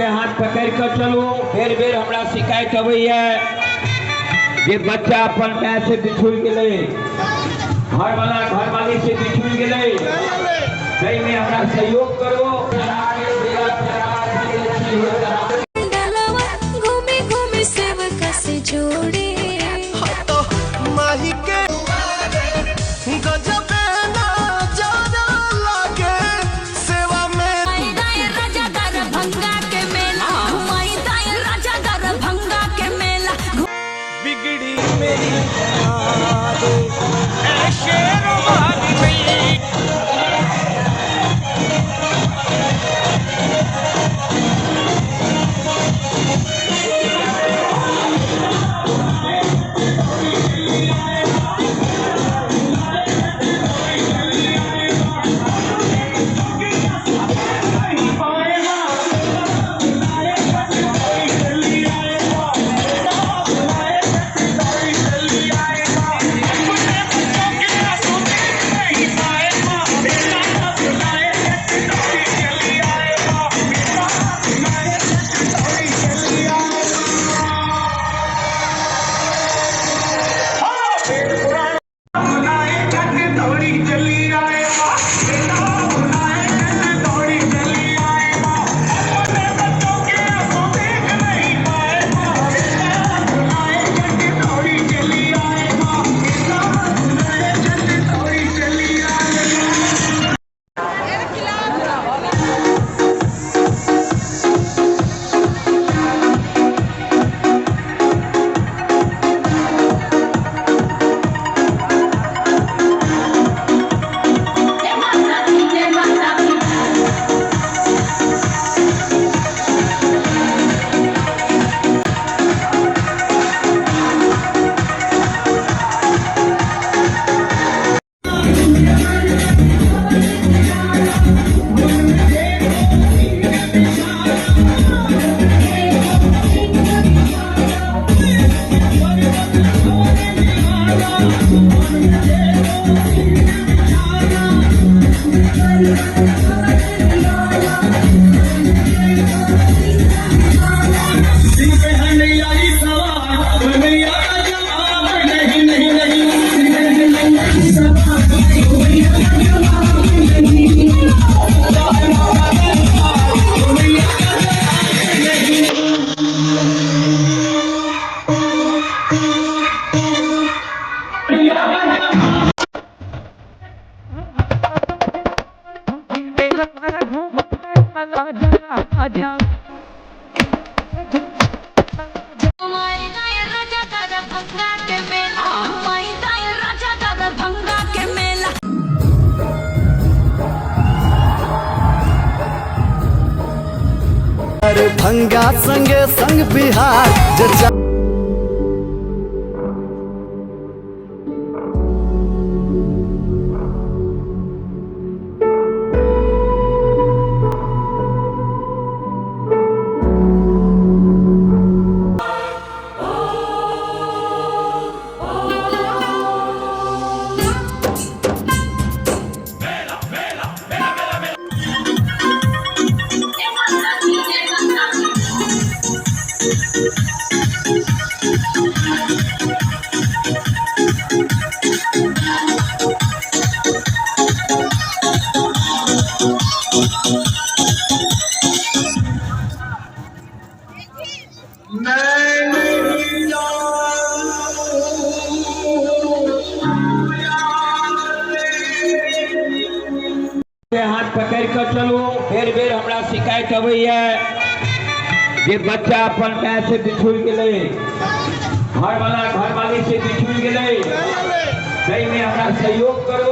हाथ पकड़ कर चलो। बेर बेर हमरा शिकायत अबै है बच्चा अपन माय से बिछुड़ गए, घर वाला घर वाली से बिछुड़ गए, में हमरा सहयोग करो। घूमे घूमे सेवका से जोड़े तो माही के गजब ना जाना लागे सेवा में राजा दर भंगा के मेला घुमाई दाई राजा दर भंगा के मेला बिगड़ी मेरी शेर वाली नहीं। भंगा संगे संग बिहार हाथ पकड़ कर चलो। बेर बेर हमरा शिकायत अबै है बच्चा अपन माय से बिछुड़ गए, घर वाला घर वाली से बिछुड़ गए, में हमरा सहयोग करो।